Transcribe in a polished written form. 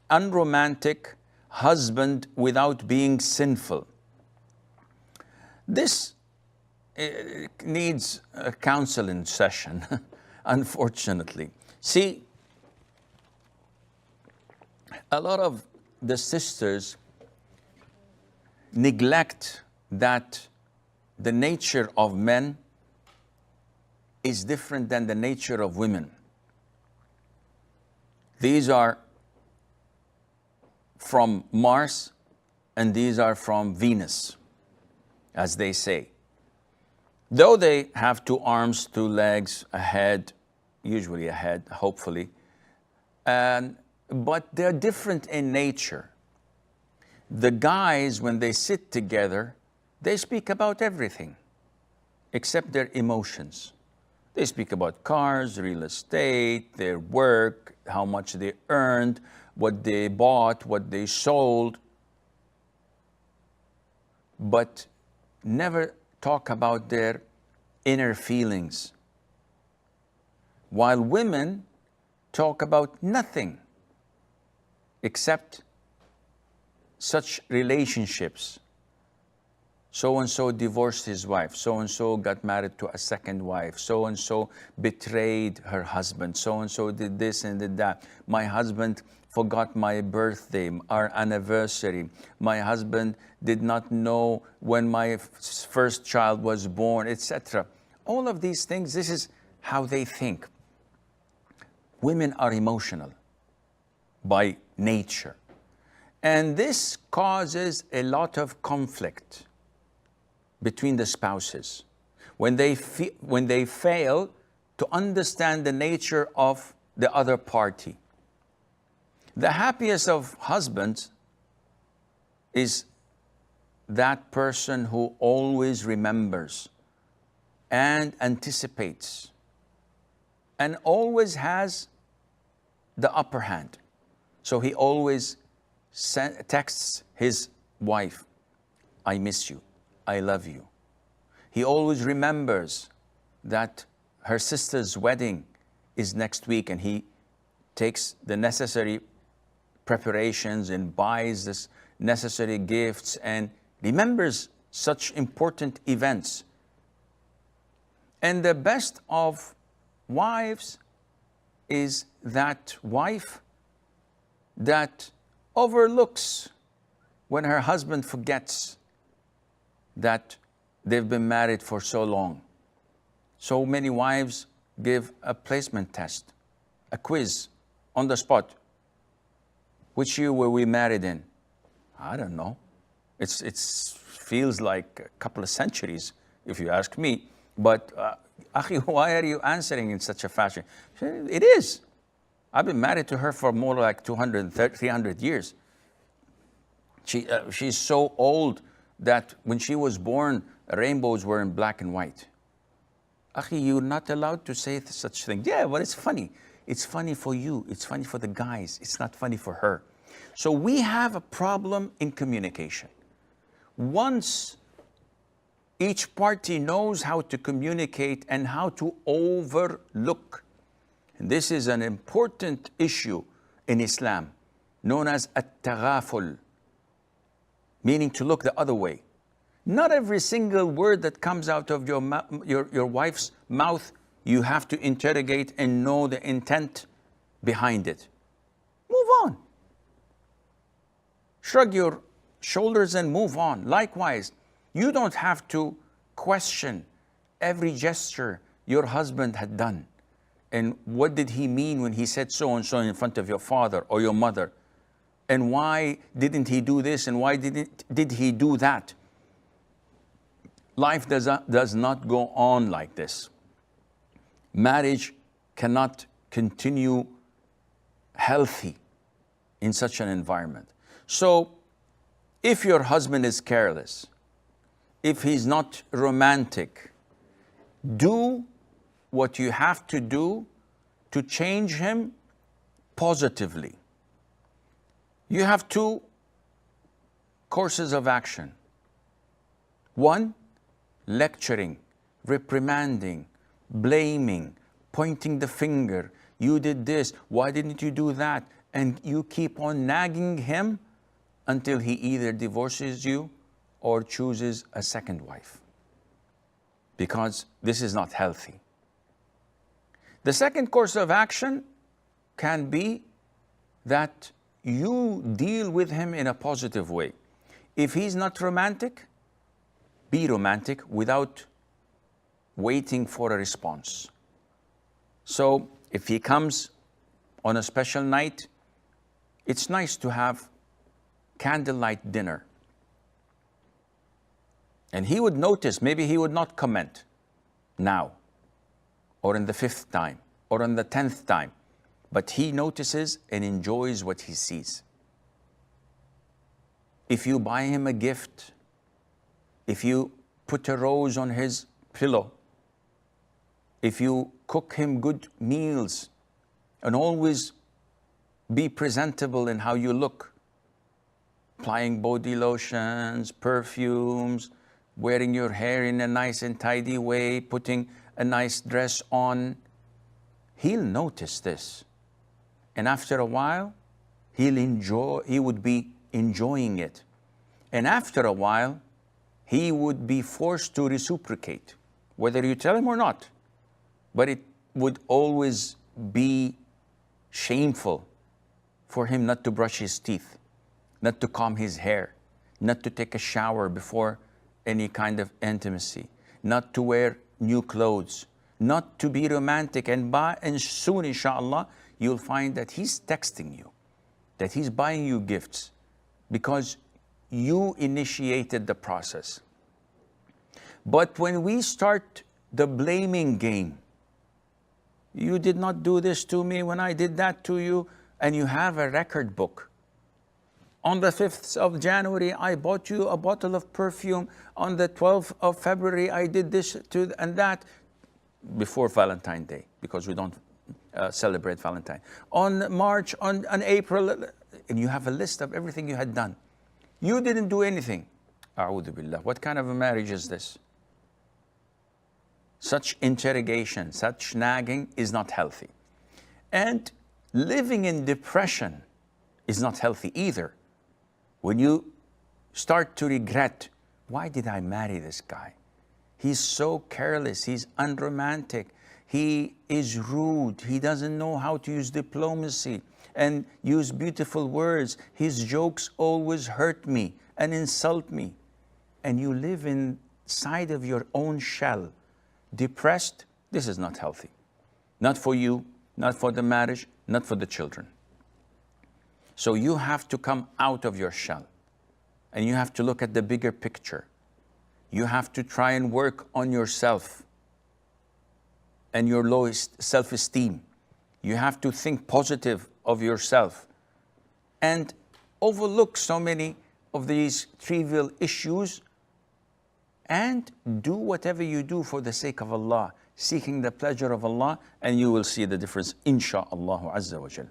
unromantic husband without being sinful. This needs a counseling session, unfortunately. See, a lot of the sisters neglect that the nature of men is different than the nature of women. These are from Mars and these are from Venus, as they say. Though they have two arms, two legs, a head, usually a head, hopefully, but they're different in nature. The guys, when they sit together, they speak about everything except their emotions. They speak about cars, real estate, their work, how much they earned, what they bought, what they sold, but never talk about their inner feelings. While women talk about nothing except such relationships. So-and-so divorced his wife. So-and-so got married to a second wife. So-and-so betrayed her husband. So-and-so did this and did that. My husband forgot my birthday, our anniversary. My husband did not know when my first child was born, etc. All of these things, this is how they think. Women are emotional by nature. And this causes a lot of conflict between the spouses when they fail to understand the nature of the other party. The happiest of husbands is that person who always remembers and anticipates and always has the upper hand. So he always texts his wife, I miss you, I love you. He always remembers that her sister's wedding is next week and he takes the necessary preparations and buys this necessary gifts and remembers such important events. And the best of wives is that wife that overlooks when her husband forgets that they've been married for so long. So many wives give a placement test, a quiz on the spot. Which year were we married in? I don't know. It feels like a couple of centuries, if you ask me. But, Akhi, why are you answering in such a fashion? It is. I've been married to her for more like 200, 300 years. She's so old that when she was born, rainbows were in black and white. Akhi, you're not allowed to say such things. Yeah, but it's funny. It's funny for you. It's funny for the guys. It's not funny for her. So we have a problem in communication. Once each party knows how to communicate and how to overlook, and this is an important issue in Islam, known as at-taghaful, meaning to look the other way. Not every single word that comes out of your wife's mouth you have to interrogate and know the intent behind it. Move on. Shrug your shoulders and move on. Likewise, you don't have to question every gesture your husband had done. And what did he mean when he said so and so in front of your father or your mother? And why didn't he do this and why did he do that? Life does not go on like this. Marriage cannot continue healthy in such an environment. So if your husband is careless, if he's not romantic, do what you have to do to change him positively. You have two courses of action. One, lecturing, reprimanding, blaming, pointing the finger. You did this, why didn't you do that? and you keep on nagging him until he either divorces you or chooses a second wife, because this is not healthy. The second course of action can be that you deal with him in a positive way. If he's not romantic, be romantic without waiting for a response. So if he comes on a special night, it's nice to have candlelight dinner. And he would notice, maybe he would not comment now, or in the 5th time, or on the 10th time, but he notices and enjoys what he sees. If you buy him a gift, if you put a rose on his pillow, if you cook him good meals, and always be presentable in how you look, applying body lotions, perfumes, wearing your hair in a nice and tidy way, putting a nice dress on, he'll notice this. And after a while, he would be enjoying it. And after a while, he would be forced to reciprocate, whether you tell him or not. But it would always be shameful for him not to brush his teeth, not to comb his hair, not to take a shower before any kind of intimacy, not to wear new clothes, not to be romantic. And soon, inshallah, you'll find that he's texting you, that he's buying you gifts, because you initiated the process. But when we start the blaming game, you did not do this to me when I did that to you, and you have a record book. On the 5th of January, I bought you a bottle of perfume. On the 12th of February, I did this to and that, before Valentine's Day, because we don't celebrate Valentine. On March, on April, and you have a list of everything you had done. You didn't do anything. A'udhu billah. What kind of a marriage is this? Such interrogation, such nagging is not healthy. And living in depression is not healthy either. When you start to regret, why did I marry this guy? He's so careless, he's unromantic, he is rude, he doesn't know how to use diplomacy and use beautiful words. His jokes always hurt me and insult me. And you live inside of your own shell, depressed. This is not healthy. Not for you, not for the marriage, not for the children. So you have to come out of your shell, and you have to look at the bigger picture. You have to try and work on yourself and your lowest self-esteem. You have to think positive of yourself and overlook so many of these trivial issues, and do whatever you do for the sake of Allah, seeking the pleasure of Allah, and you will see the difference, insha'Allah azza wa jal.